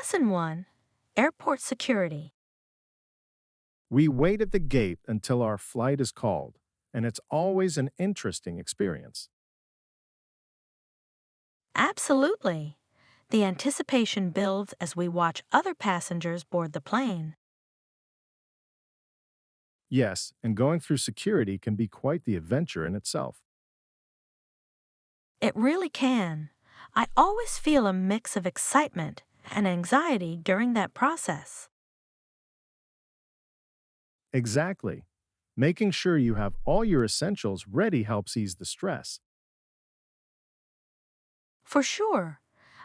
Lesson 1. Airport Security. We wait at the gate until our flight is called, and it's always an interesting experience. Absolutely. The anticipation builds as we watch other passengers board the plane. Yes, and going through security can be quite the adventure in itself. It really can. I always feel a mix of excitement and anxiety during that process. Exactly. Making sure you have all your essentials ready helps ease the stress. For sure.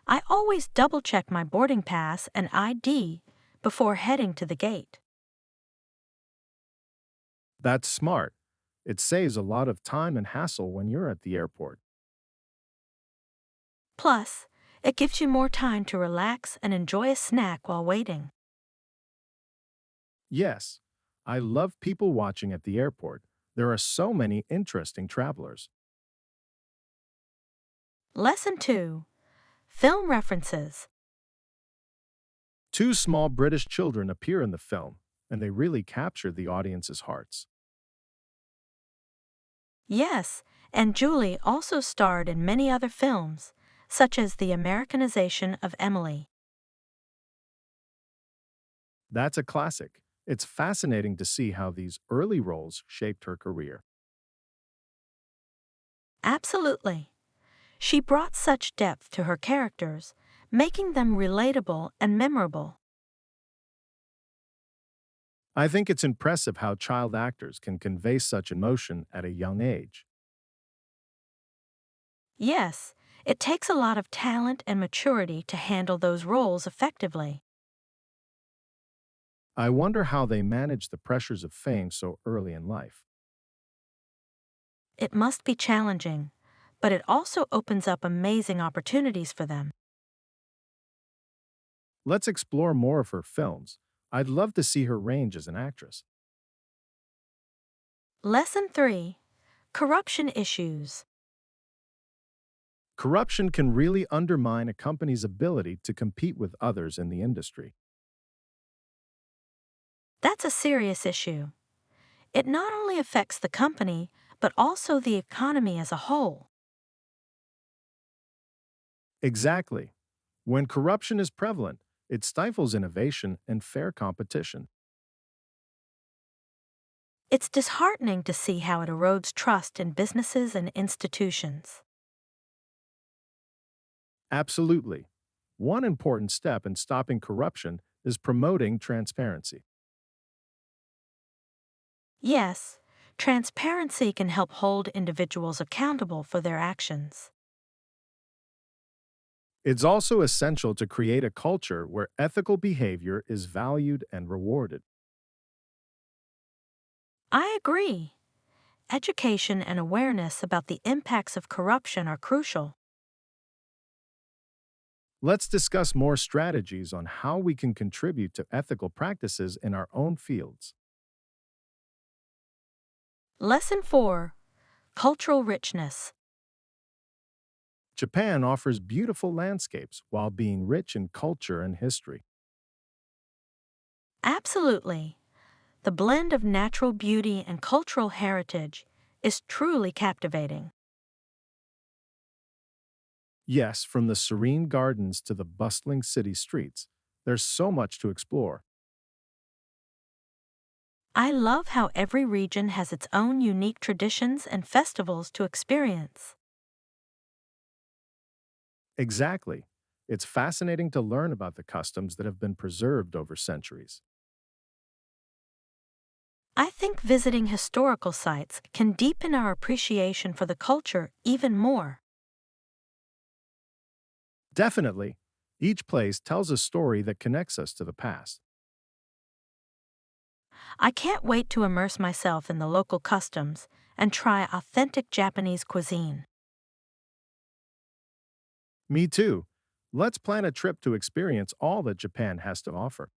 I always double check my boarding pass and ID before heading to the gate. That's smart. It saves a lot of time and hassle when you're at the airport. Plus, it gives you more time to relax and enjoy a snack while waiting. Yes, I love people watching at the airport. There are so many interesting travelers. Lesson 2. Film references. Two small British children appear in the film, and they really capture the audience's hearts. Yes, and Julie also starred in many other films, such as the Americanization of Emily. That's a classic. It's fascinating to see how these early roles shaped her career. Absolutely. She brought such depth to her characters, making them relatable and memorable. I think it's impressive how child actors can convey such emotion at a young age. Yes, it takes a lot of talent and maturity to handle those roles effectively. I wonder how they manage the pressures of fame so early in life. It must be challenging, but it also opens up amazing opportunities for them. Let's explore more of her films. I'd love to see her range as an actress. Lesson 3. Corruption issues. Corruption can really undermine a company's ability to compete with others in the industry. That's a serious issue. It not only affects the company, but also the economy as a whole. Exactly. When corruption is prevalent, it stifles innovation and fair competition. It's disheartening to see how it erodes trust in businesses and institutions. Absolutely. One important step in stopping corruption is promoting transparency. Yes, transparency can help hold individuals accountable for their actions. It's also essential to create a culture where ethical behavior is valued and rewarded. I agree. Education and awareness about the impacts of corruption are crucial. Let's discuss more strategies on how we can contribute to ethical practices in our own fields. Lesson 4. Cultural richness. Japan offers beautiful landscapes while being rich in culture and history. Absolutely. The blend of natural beauty and cultural heritage is truly captivating. Yes, from the serene gardens to the bustling city streets, there's so much to explore. I love how every region has its own unique traditions and festivals to experience. Exactly. It's fascinating to learn about the customs that have been preserved over centuries. I think visiting historical sites can deepen our appreciation for the culture even more. Definitely, each place tells a story that connects us to the past. I can't wait to immerse myself in the local customs and try authentic Japanese cuisine. Me too. Let's plan a trip to experience all that Japan has to offer.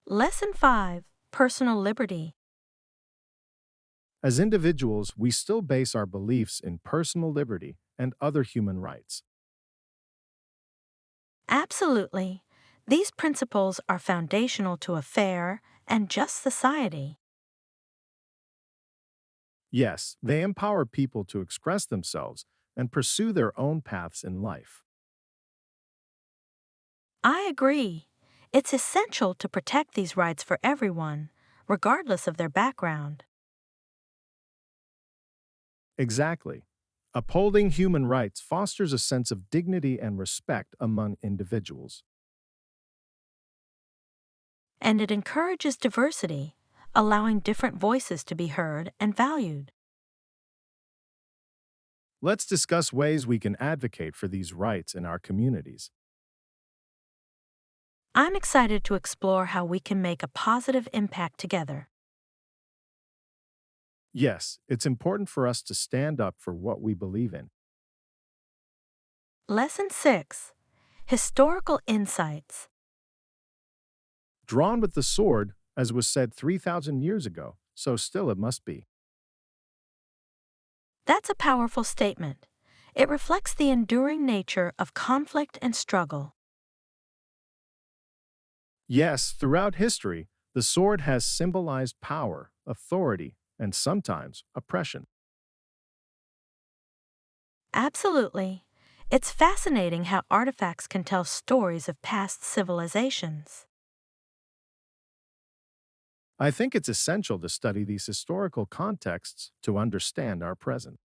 Lesson 5. Personal liberty. As individuals, we still base our beliefs in personal liberty and other human rights. Absolutely. These principles are foundational to a fair and just society. Yes, they empower people to express themselves and pursue their own paths in life. I agree. It's essential to protect these rights for everyone, regardless of their background. Exactly. Upholding human rights fosters a sense of dignity and respect among individuals. And it encourages diversity, allowing different voices to be heard and valued. Let's discuss ways we can advocate for these rights in our communities. I'm excited to explore how we can make a positive impact together. Yes, it's important for us to stand up for what we believe in. Lesson 6: Historical Insights. Drawn with the sword, as was said 3,000 years ago, so still it must be. That's a powerful statement. It reflects the enduring nature of conflict and struggle. Yes, throughout history, the sword has symbolized power, authority, and sometimes oppression. Absolutely. It's fascinating how artifacts can tell stories of past civilizations. I think it's essential to study these historical contexts to understand our present.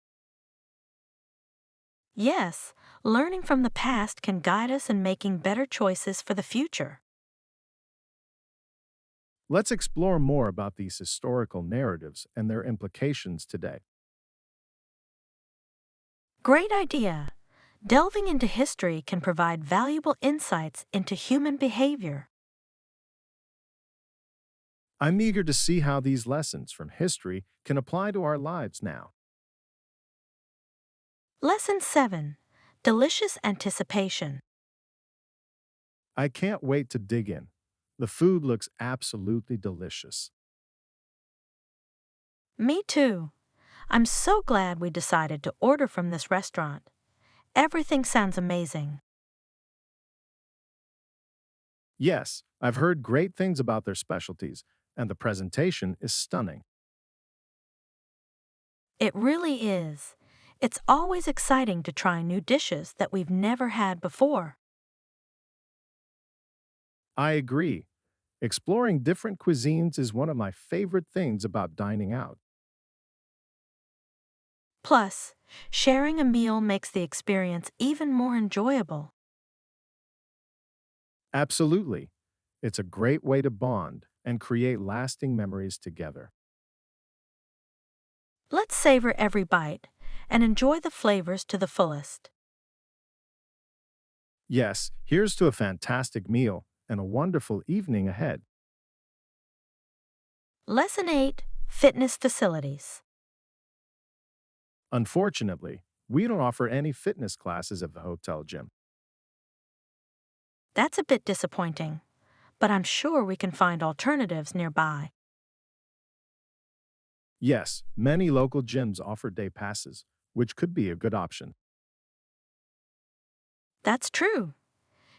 Yes, learning from the past can guide us in making better choices for the future. Let's explore more about these historical narratives and their implications today. Great idea! Delving into history can provide valuable insights into human behavior. I'm eager to see how these lessons from history can apply to our lives now. Lesson 7: Delicious Anticipation. I can't wait to dig in. The food looks absolutely delicious. Me too. I'm so glad we decided to order from this restaurant. Everything sounds amazing. Yes, I've heard great things about their specialties, and the presentation is stunning. It really is. It's always exciting to try new dishes that we've never had before. I agree. Exploring different cuisines is one of my favorite things about dining out. Plus, sharing a meal makes the experience even more enjoyable. Absolutely. It's a great way to bond and create lasting memories together. Let's savor every bite and enjoy the flavors to the fullest. Yes, here's to a fantastic meal and a wonderful evening ahead. Lesson 8: Fitness Facilities. Unfortunately, we don't offer any fitness classes at the hotel gym. That's a bit disappointing, but I'm sure we can find alternatives nearby. Yes, many local gyms offer day passes, which could be a good option. That's true.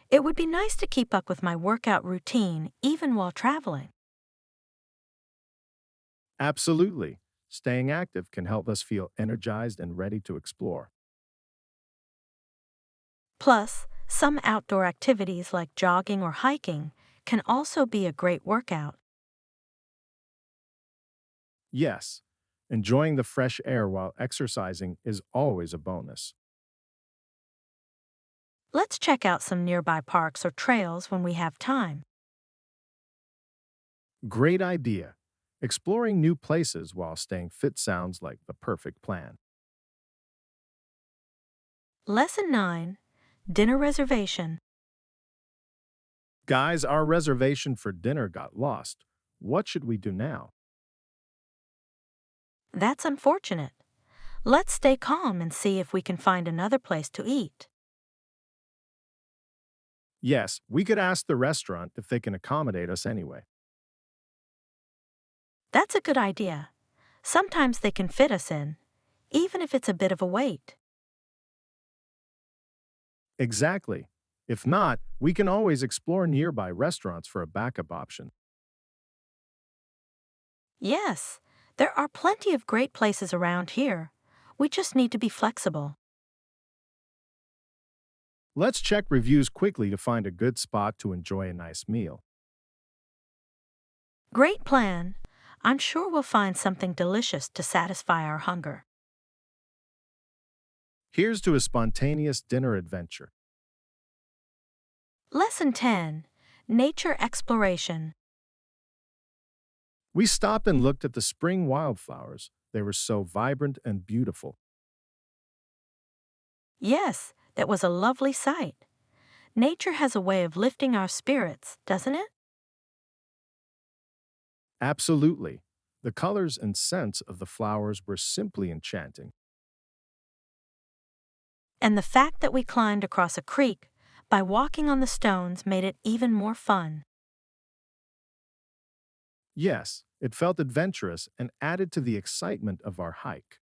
It would be nice to keep up with my workout routine even while traveling. Absolutely. Staying active can help us feel energized and ready to explore. Plus, some outdoor activities like jogging or hiking can also be a great workout. Yes, enjoying the fresh air while exercising is always a bonus. Let's check out some nearby parks or trails when we have time. Great idea. Exploring new places while staying fit sounds like the perfect plan. Lesson 9: Dinner Reservation. Guys, our reservation for dinner got lost. What should we do now? That's unfortunate. Let's stay calm and see if we can find another place to eat. Yes, we could ask the restaurant if they can accommodate us anyway. That's a good idea. Sometimes they can fit us in, even if it's a bit of a wait. Exactly. If not, we can always explore nearby restaurants for a backup option. Yes, there are plenty of great places around here. We just need to be flexible. Let's check reviews quickly to find a good spot to enjoy a nice meal. Great plan. I'm sure we'll find something delicious to satisfy our hunger. Here's to a spontaneous dinner adventure. Lesson 10. Nature Exploration. We stopped and looked at the spring wildflowers. They were so vibrant and beautiful. Yes, that was a lovely sight. Nature has a way of lifting our spirits, doesn't it? Absolutely. The colors and scents of the flowers were simply enchanting. And the fact that we climbed across a creek by walking on the stones made it even more fun. Yes, it felt adventurous and added to the excitement of our hike.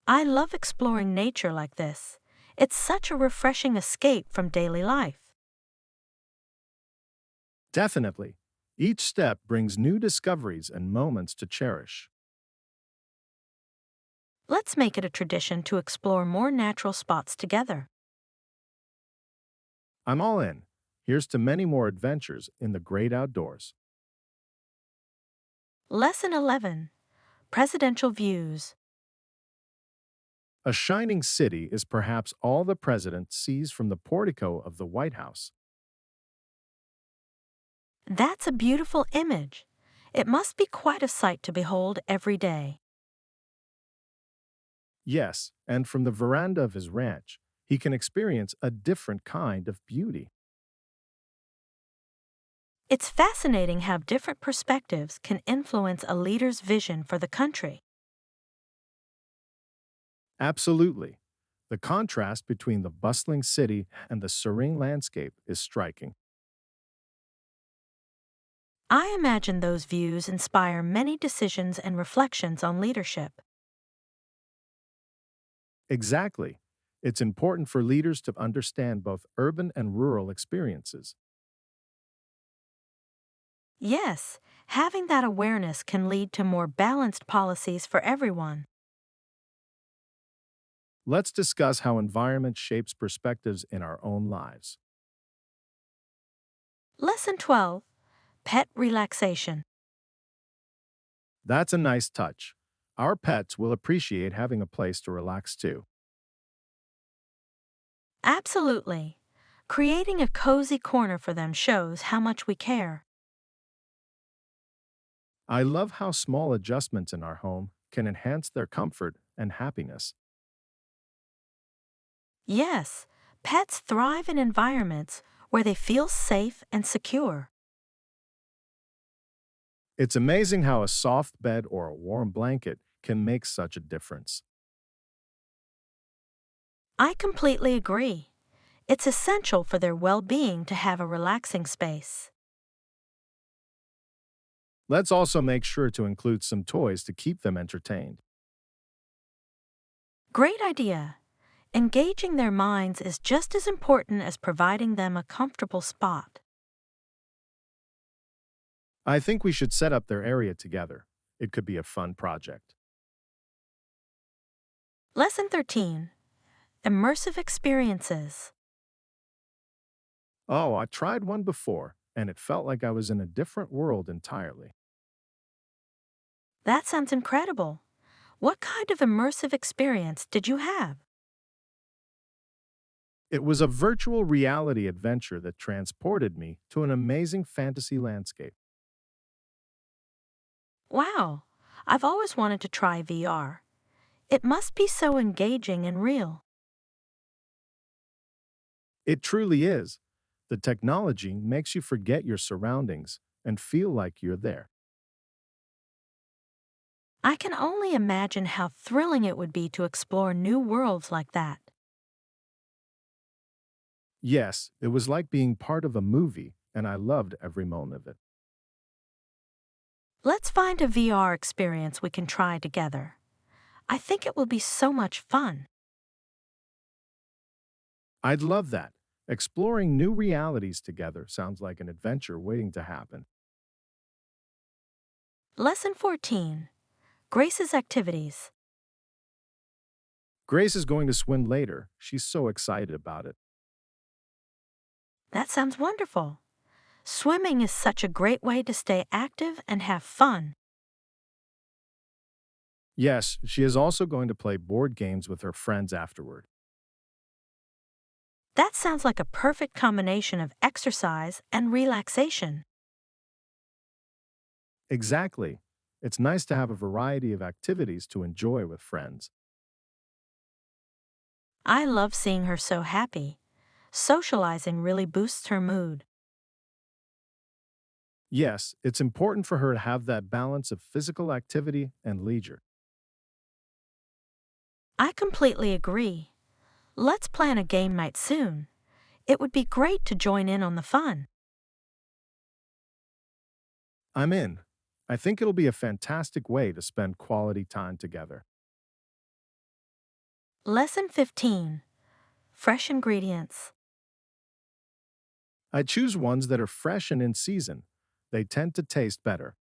I love exploring nature like this. It's such a refreshing escape from daily life. Definitely. Each step brings new discoveries and moments to cherish. Let's make it a tradition to explore more natural spots together. I'm all in. Here's to many more adventures in the great outdoors. Lesson 11. Presidential Views. A shining city is perhaps all the president sees from the portico of the White House. That's a beautiful image. It must be quite a sight to behold every day. Yes, and from the veranda of his ranch, he can experience a different kind of beauty. It's fascinating how different perspectives can influence a leader's vision for the country. Absolutely. The contrast between the bustling city and the serene landscape is striking. I imagine those views inspire many decisions and reflections on leadership. Exactly. It's important for leaders to understand both urban and rural experiences. Yes, having that awareness can lead to more balanced policies for everyone. Let's discuss how environment shapes perspectives in our own lives. Lesson 12. Pet Relaxation. That's a nice touch. Our pets will appreciate having a place to relax too. Absolutely. Creating a cozy corner for them shows how much we care. I love how small adjustments in our home can enhance their comfort and happiness. Yes, pets thrive in environments where they feel safe and secure. It's amazing how a soft bed or a warm blanket can make such a difference. I completely agree. It's essential for their well-being to have a relaxing space. Let's also make sure to include some toys to keep them entertained. Great idea. Engaging their minds is just as important as providing them a comfortable spot. I think we should set up their area together. It could be a fun project. Lesson 13. Immersive Experiences. Oh, I tried one before, and it felt like I was in a different world entirely. That sounds incredible. What kind of immersive experience did you have? It was a virtual reality adventure that transported me to an amazing fantasy landscape. Wow, I've always wanted to try VR. It must be so engaging and real. It truly is. The technology makes you forget your surroundings and feel like you're there. I can only imagine how thrilling it would be to explore new worlds like that. Yes, it was like being part of a movie, and I loved every moment of it. Let's find a VR experience we can try together. I think it will be so much fun. I'd love that. Exploring new realities together sounds like an adventure waiting to happen. Lesson 14. Grace's activities. Grace is going to swim later. She's so excited about it. That sounds wonderful. Swimming is such a great way to stay active and have fun. Yes, she is also going to play board games with her friends afterward. That sounds like a perfect combination of exercise and relaxation. Exactly. It's nice to have a variety of activities to enjoy with friends. I love seeing her so happy. Socializing really boosts her mood. Yes, it's important for her to have that balance of physical activity and leisure. I completely agree. Let's plan a game night soon. It would be great to join in on the fun. I'm in. I think it'll be a fantastic way to spend quality time together. Lesson 15. Fresh ingredients. I choose ones that are fresh and in season. They tend to taste better.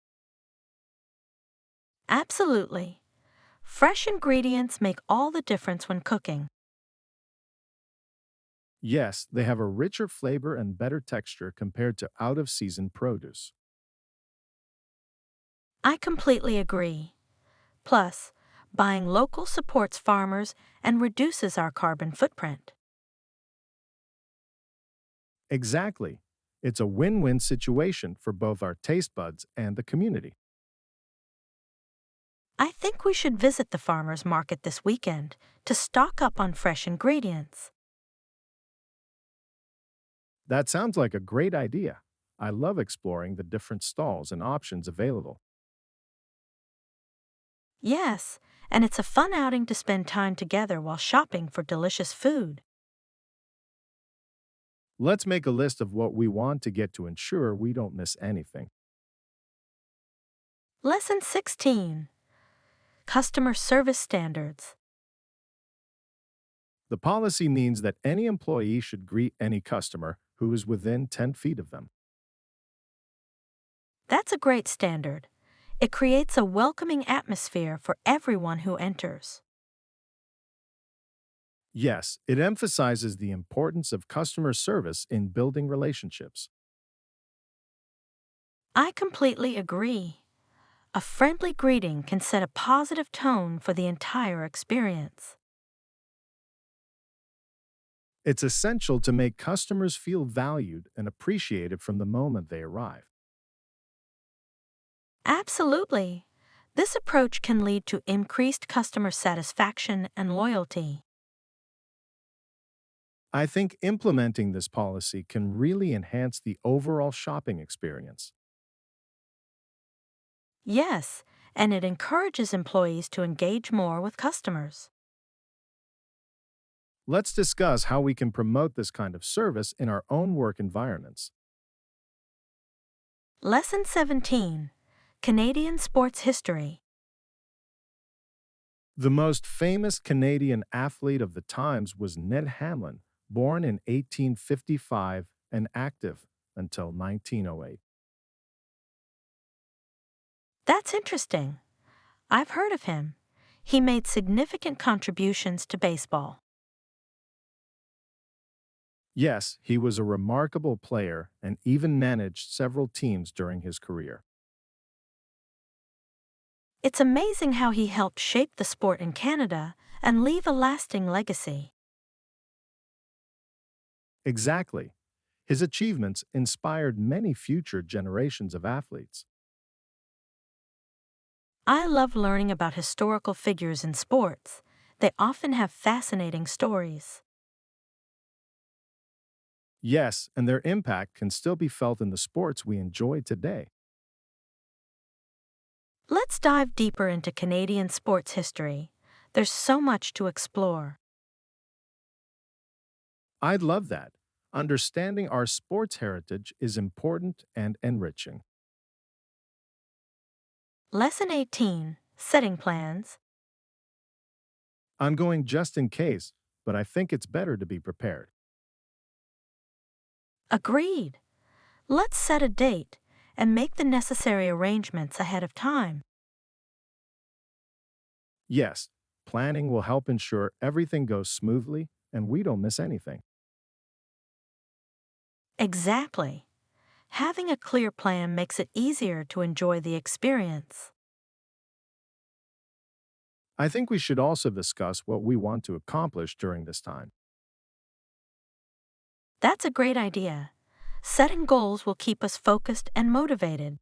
Absolutely. Fresh ingredients make all the difference when cooking. Yes, they have a richer flavor and better texture compared to out of season produce. I completely agree. Plus, buying local supports farmers and reduces our carbon footprint. Exactly. It's a win win situation for both our taste buds and the community. I think we should visit the farmers market this weekend to stock up on fresh ingredients. That sounds like a great idea. I love exploring the different stalls and options available. Yes, and it's a fun outing to spend time together while shopping for delicious food. Let's make a list of what we want to get to ensure we don't miss anything. Lesson 16. Customer Service Standards. The policy means that any employee should greet any customer who is within 10 feet of them. That's a great standard. It creates a welcoming atmosphere for everyone who enters. Yes, it emphasizes the importance of customer service in building relationships. I completely agree. A friendly greeting can set a positive tone for the entire experience. It's essential to make customers feel valued and appreciated from the moment they arrive. Absolutely. This approach can lead to increased customer satisfaction and loyalty. I think implementing this policy can really enhance the overall shopping experience. Yes, and it encourages employees to engage more with customers. Let's discuss how we can promote this kind of service in our own work environments. Lesson 17. Canadian Sports History. The most famous Canadian athlete of the times was Ned Hamlin, born in 1855 and active until 1908. That's interesting. I've heard of him. He made significant contributions to baseball. Yes, he was a remarkable player and even managed several teams during his career. It's amazing how he helped shape the sport in Canada and leave a lasting legacy. Exactly. His achievements inspired many future generations of athletes. I love learning about historical figures in sports. They often have fascinating stories. Yes, and their impact can still be felt in the sports we enjoy today. Let's dive deeper into Canadian sports history. There's so much to explore. I'd love that. Understanding our sports heritage is important and enriching. Lesson 18. Setting plans. I'm going just in case, but I think it's better to be prepared. Agreed. Let's set a date and make the necessary arrangements ahead of time. Yes, planning will help ensure everything goes smoothly and we don't miss anything. Exactly. Having a clear plan makes it easier to enjoy the experience. I think we should also discuss what we want to accomplish during this time. That's a great idea. Setting goals will keep us focused and motivated.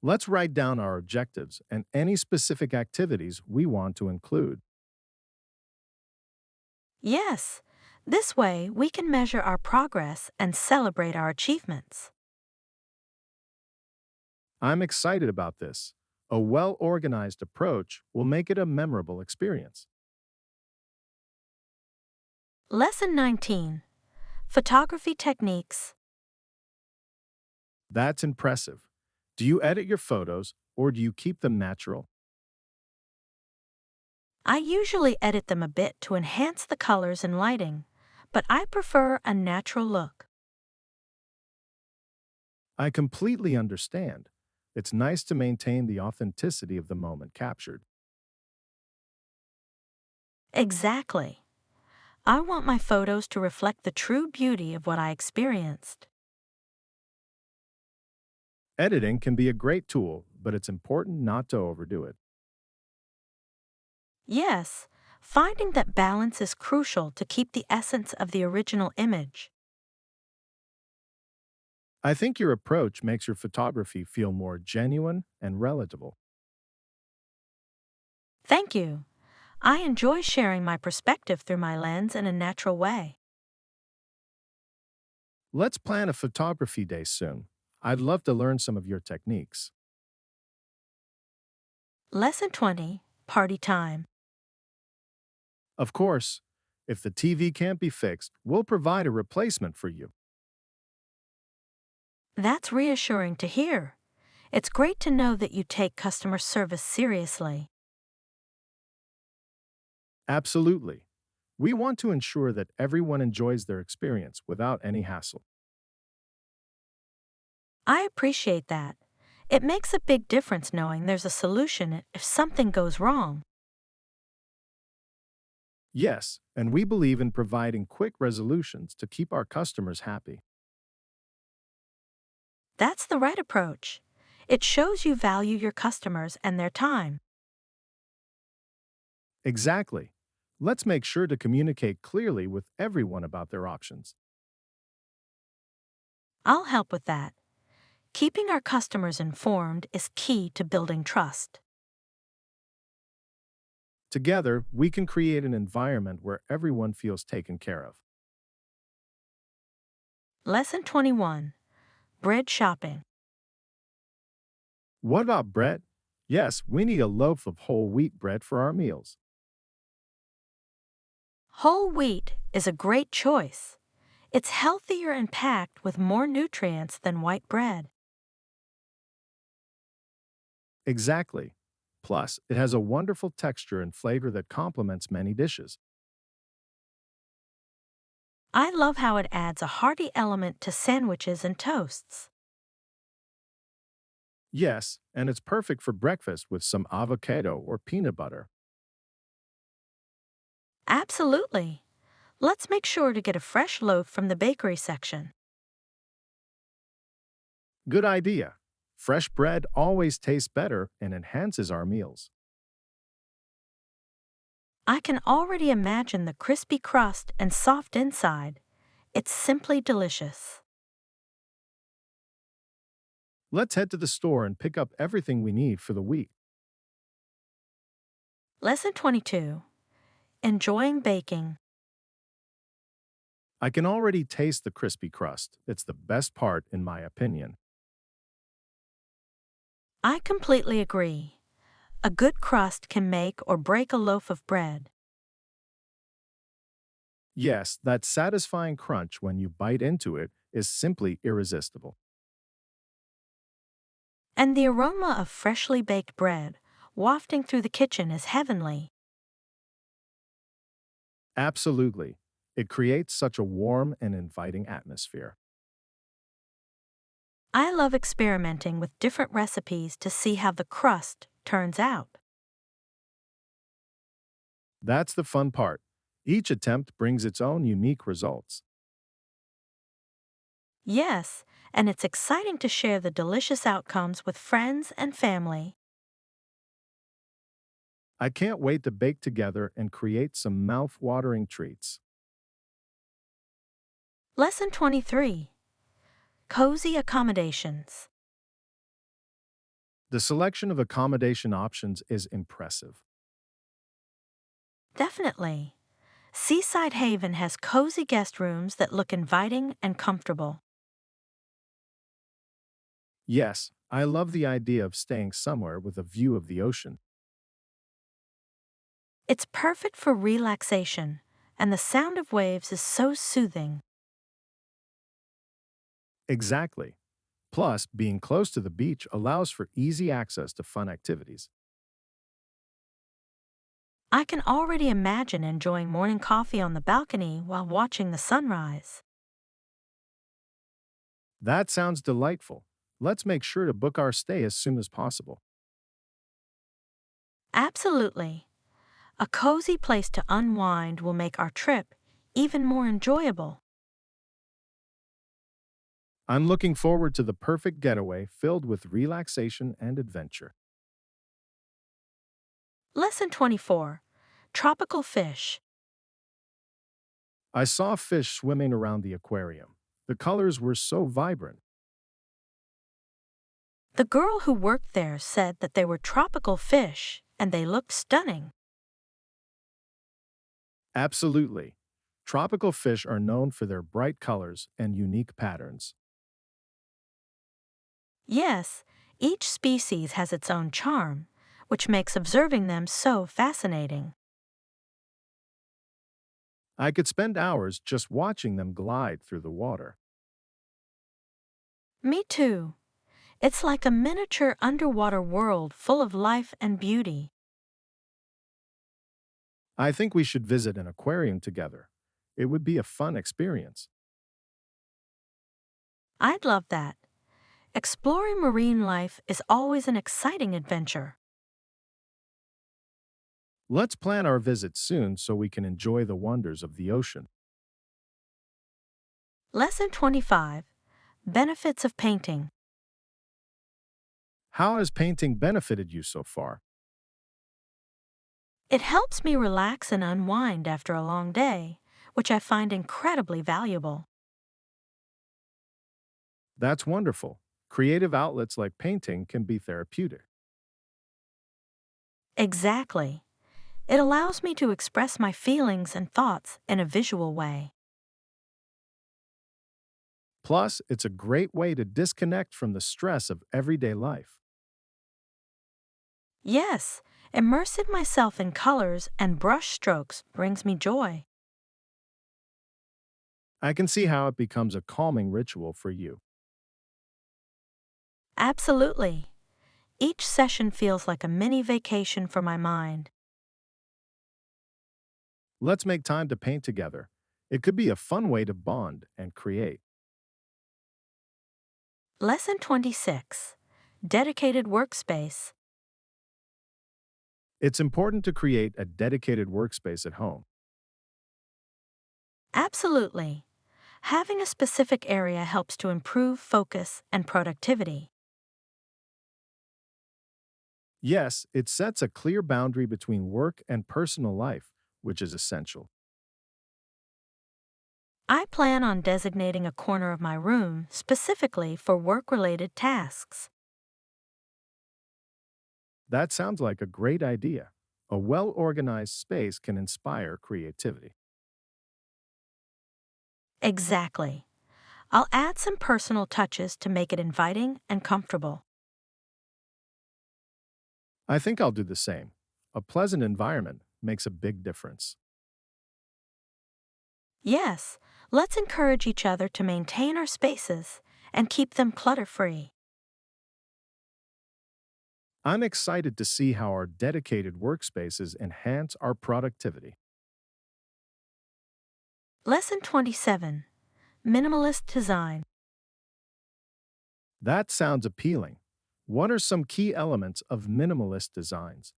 Let's write down our objectives and any specific activities we want to include. Yes, this way we can measure our progress and celebrate our achievements. I'm excited about this. A well organized approach will make it a memorable experience. Lesson 19. Photography Techniques. That's impressive. Do you edit your photos or do you keep them natural? I usually edit them a bit to enhance the colors and lighting, but I prefer a natural look. I completely understand. It's nice to maintain the authenticity of the moment captured. Exactly. I want my photos to reflect the true beauty of what I experienced. Editing can be a great tool, but it's important not to overdo it. Yes, finding that balance is crucial to keep the essence of the original image. I think your approach makes your photography feel more genuine and relatable. Thank you. I enjoy sharing my perspective through my lens in a natural way. Let's plan a photography day soon. I'd love to learn some of your techniques. Lesson 20. Party Time. Of course, if the TV can't be fixed, we'll provide a replacement for you. That's reassuring to hear. It's great to know that you take customer service seriously. Absolutely. We want to ensure that everyone enjoys their experience without any hassle. I appreciate that. It makes a big difference knowing there's a solution if something goes wrong. Yes, and we believe in providing quick resolutions to keep our customers happy. That's the right approach. It shows you value your customers and their time. Exactly. Let's make sure to communicate clearly with everyone about their options. I'll help with that. Keeping our customers informed is key to building trust. Together, we can create an environment where everyone feels taken care of. Lesson 21. Bread Shopping. What about bread? Yes, we need a loaf of whole wheat bread for our meals. Whole wheat is a great choice. It's healthier and packed with more nutrients than white bread. Exactly. Plus, it has a wonderful texture and flavor that complements many dishes. I love how it adds a hearty element to sandwiches and toasts. Yes, and it's perfect for breakfast with some avocado or peanut butter. Absolutely. Let's make sure to get a fresh loaf from the bakery section. Good idea. Fresh bread always tastes better and enhances our meals. I can already imagine the crispy crust and soft inside. It's simply delicious. Let's head to the store and pick up everything we need for the week. Lesson 22. Enjoying baking. I can already taste the crispy crust. It's the best part, in my opinion. I completely agree. A good crust can make or break a loaf of bread. Yes, that satisfying crunch when you bite into it is simply irresistible. And the aroma of freshly baked bread wafting through the kitchen is heavenly. Absolutely. It creates such a warm and inviting atmosphere. I love experimenting with different recipes to see how the crust turns out. That's the fun part. Each attempt brings its own unique results. Yes, and it's exciting to share the delicious outcomes with friends and family. I can't wait to bake together and create some mouth-watering treats. Lesson 23. Cozy Accommodations. The selection of accommodation options is impressive. Definitely. Seaside Haven has cozy guest rooms that look inviting and comfortable. Yes, I love the idea of staying somewhere with a view of the ocean. It's perfect for relaxation, and the sound of waves is so soothing. Exactly. Plus, being close to the beach allows for easy access to fun activities. I can already imagine enjoying morning coffee on the balcony while watching the sunrise. That sounds delightful. Let's make sure to book our stay as soon as possible. Absolutely. A cozy place to unwind will make our trip even more enjoyable. I'm looking forward to the perfect getaway filled with relaxation and adventure. Lesson 24. Tropical Fish. I saw fish swimming around the aquarium. The colors were so vibrant. The girl who worked there said that they were tropical fish and they looked stunning. Absolutely. Tropical fish are known for their bright colors and unique patterns. Yes, each species has its own charm, which makes observing them so fascinating. I could spend hours just watching them glide through the water. Me too. It's like a miniature underwater world full of life and beauty. I think we should visit an aquarium together. It would be a fun experience. I'd love that. Exploring marine life is always an exciting adventure. Let's plan our visit soon so we can enjoy the wonders of the ocean. Lesson 25. Benefits of Painting. How has painting benefited you so far? It helps me relax and unwind after a long day, which I find incredibly valuable. That's wonderful. Creative outlets like painting can be therapeutic. Exactly. It allows me to express my feelings and thoughts in a visual way. Plus, it's a great way to disconnect from the stress of everyday life. Yes, immersing myself in colors and brush strokes brings me joy. I can see how it becomes a calming ritual for you. Absolutely. Each session feels like a mini vacation for my mind. Let's make time to paint together. It could be a fun way to bond and create. Lesson 26. Dedicated Workspace. It's important to create a dedicated workspace at home. Absolutely. Having a specific area helps to improve focus and productivity. Yes, it sets a clear boundary between work and personal life, which is essential. I plan on designating a corner of my room specifically for work-related tasks. That sounds like a great idea. A well organized space can inspire creativity. Exactly. I'll add some personal touches to make it inviting and comfortable. I think I'll do the same. A pleasant environment makes a big difference. Yes, let's encourage each other to maintain our spaces and keep them clutter-free. I'm excited to see how our dedicated workspaces enhance our productivity. Lesson 27. Minimalist Design. That sounds appealing. What are some key elements of minimalist designs?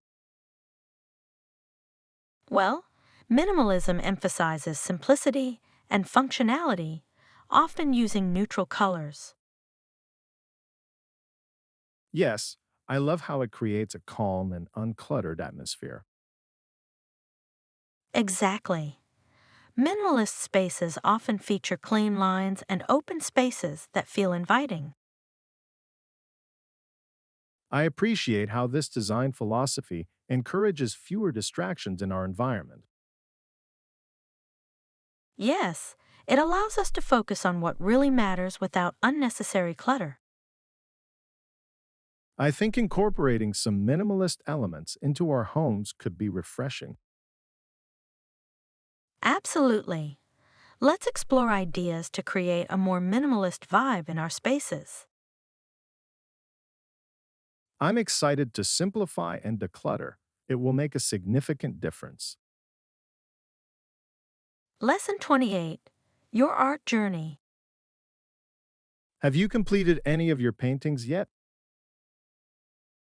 Well, minimalism emphasizes simplicity and functionality, often using neutral colors. Yes, I love how it creates a calm and uncluttered atmosphere. Exactly. Minimalist spaces often feature clean lines and open spaces that feel inviting. I appreciate how this design philosophy encourages fewer distractions in our environment. Yes, it allows us to focus on what really matters without unnecessary clutter. I think incorporating some minimalist elements into our homes could be refreshing. Absolutely. Let's explore ideas to create a more minimalist vibe in our spaces. I'm excited to simplify and declutter. It will make a significant difference. Lesson 28. Your Art Journey. Have you completed any of your paintings yet?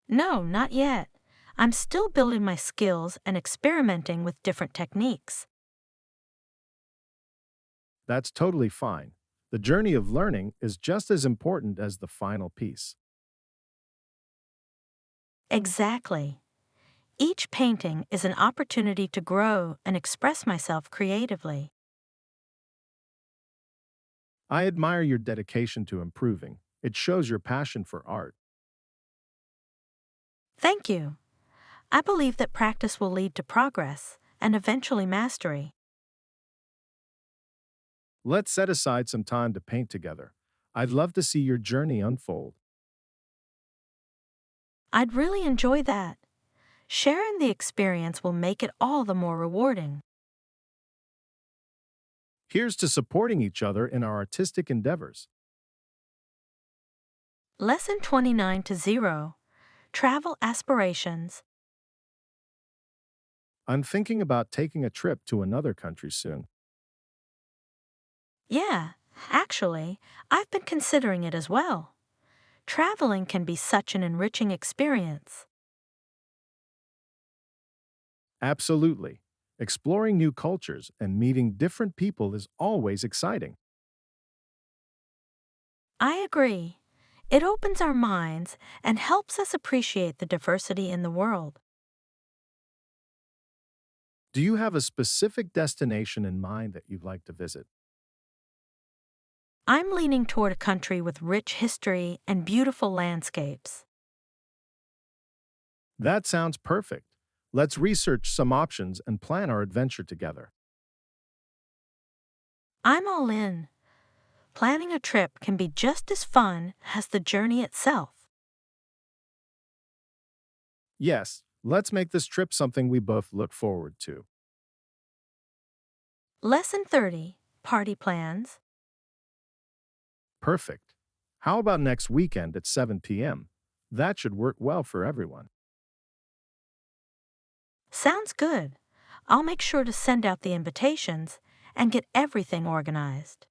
No, not yet. I'm still building my skills and experimenting with different techniques. That's totally fine. The journey of learning is just as important as the final piece. Exactly. Each painting is an opportunity to grow and express myself creatively. I admire your dedication to improving. It shows your passion for art. Thank you. I believe that practice will lead to progress and eventually mastery. Let's set aside some time to paint together. I'd love to see your journey unfold. I'd really enjoy that. Sharing the experience will make it all the more rewarding. Here's to supporting each other in our artistic endeavors. Lesson 29 to 0. Travel Aspirations. I'm thinking about taking a trip to another country soon. Yeah, actually, I've been considering it as well. Traveling can be such an enriching experience. Absolutely. Exploring new cultures and meeting different people is always exciting. I agree. It opens our minds and helps us appreciate the diversity in the world. Do you have a specific destination in mind that you'd like to visit? I'm leaning toward a country with rich history and beautiful landscapes. That sounds perfect. Let's research some options and plan our adventure together. I'm all in. Planning a trip can be just as fun as the journey itself. Yes, let's make this trip something we both look forward to. Lesson 30. Party Plans. Perfect. How about next weekend at 7 p.m.? That should work well for everyone. Sounds good. I'll make sure to send out the invitations and get everything organized.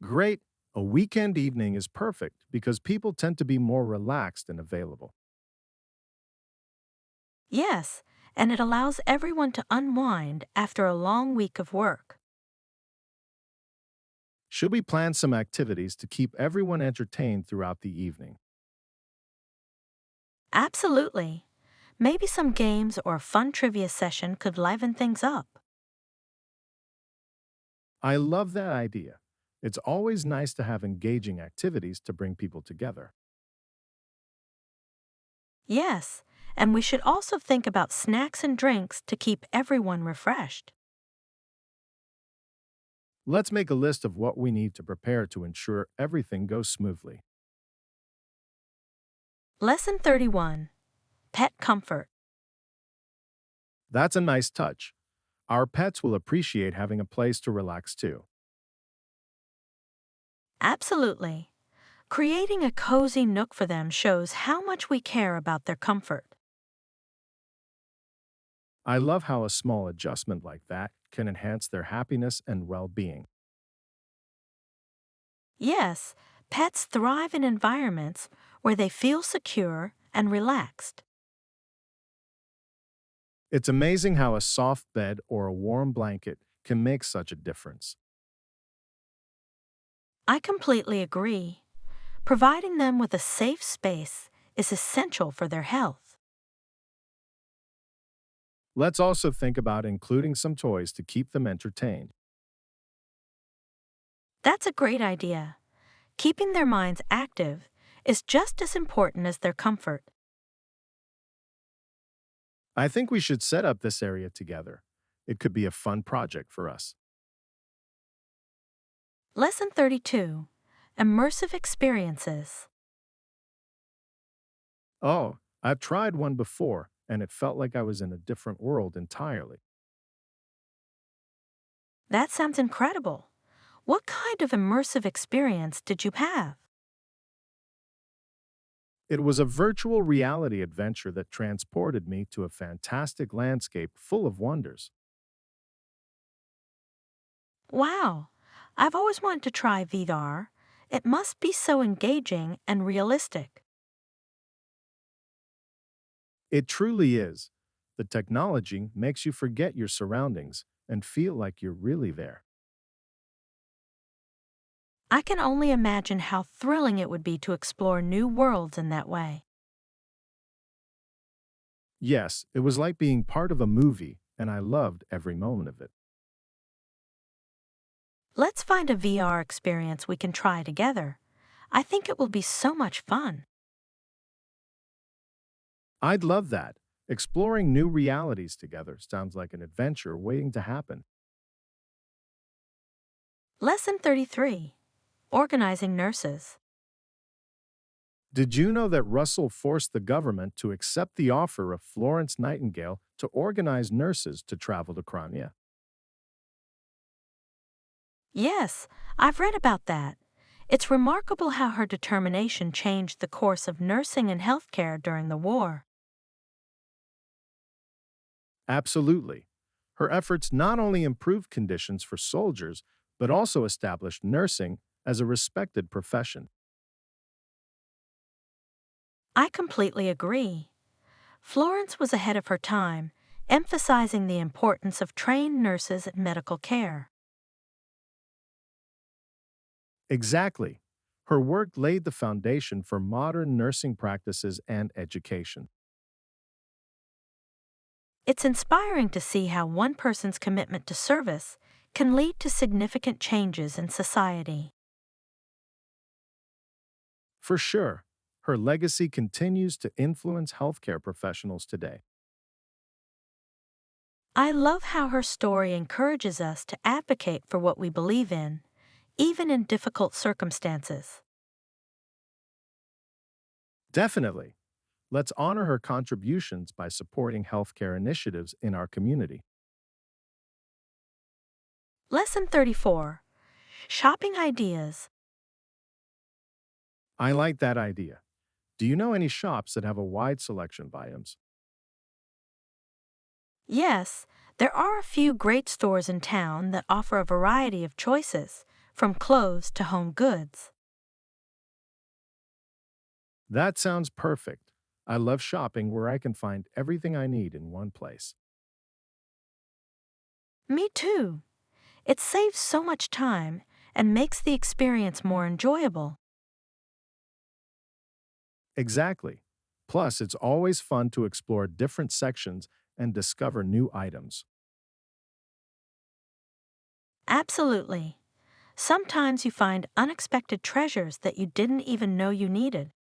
Great. A weekend evening is perfect because people tend to be more relaxed and available. Yes, and it allows everyone to unwind after a long week of work. Should we plan some activities to keep everyone entertained throughout the evening? Absolutely. Maybe some games or a fun trivia session could liven things up. I love that idea. It's always nice to have engaging activities to bring people together. Yes, and we should also think about snacks and drinks to keep everyone refreshed. Let's make a list of what we need to prepare to ensure everything goes smoothly. Lesson 31. Pet Comfort. That's a nice touch. Our pets will appreciate having a place to relax too. Absolutely. Creating a cozy nook for them shows how much we care about their comfort. I love how a small adjustment like that can enhance their happiness and well being. Yes, pets thrive in environments where they feel secure and relaxed. It's amazing how a soft bed or a warm blanket can make such a difference. I completely agree. Providing them with a safe space is essential for their health. Let's also think about including some toys to keep them entertained. That's a great idea. Keeping their minds active is just as important as their comfort. I think we should set up this area together. It could be a fun project for us. Lesson 32: Immersive Experiences. Oh, I've tried one before, and it felt like I was in a different world entirely. That sounds incredible. What kind of immersive experience did you have? It was a virtual reality adventure that transported me to a fantastic landscape full of wonders. Wow, I've always wanted to try VR. It must be so engaging and realistic. It truly is. The technology makes you forget your surroundings and feel like you're really there. I can only imagine how thrilling it would be to explore new worlds in that way. Yes, it was like being part of a movie, and I loved every moment of it. Let's find a VR experience we can try together. I think it will be so much fun. I'd love that. Exploring new realities together sounds like an adventure waiting to happen. Lesson 33: Organizing Nurses. Did you know that Russell forced the government to accept the offer of Florence Nightingale to organize nurses to travel to Crimea? Yes, I've read about that. It's remarkable how her determination changed the course of nursing and healthcare during the war. Absolutely. Her efforts not only improved conditions for soldiers, but also established nursing as a respected profession. I completely agree. Florence was ahead of her time, emphasizing the importance of trained nurses and medical care. Exactly. Her work laid the foundation for modern nursing practices and education. It's inspiring to see how one person's commitment to service can lead to significant changes in society. For sure, her legacy continues to influence healthcare professionals today. I love how her story encourages us to advocate for what we believe in, even in difficult circumstances. Definitely. Let's honor her contributions by supporting healthcare initiatives in our community. Lesson 34: Shopping Ideas. I like that idea. Do you know any shops that have a wide selection of items? Yes, there are a few great stores in town that offer a variety of choices, from clothes to home goods. That sounds perfect. I love shopping where I can find everything I need in one place. Me too. It saves so much time and makes the experience more enjoyable. Exactly. Plus, it's always fun to explore different sections and discover new items. Absolutely. Sometimes you find unexpected treasures that you didn't even know you needed.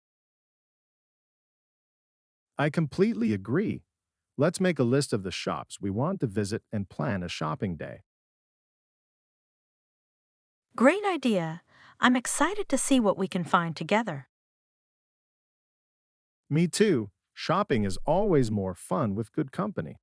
I completely agree. Let's make a list of the shops we want to visit and plan a shopping day. Great idea. I'm excited to see what we can find together. Me too. Shopping is always more fun with good company.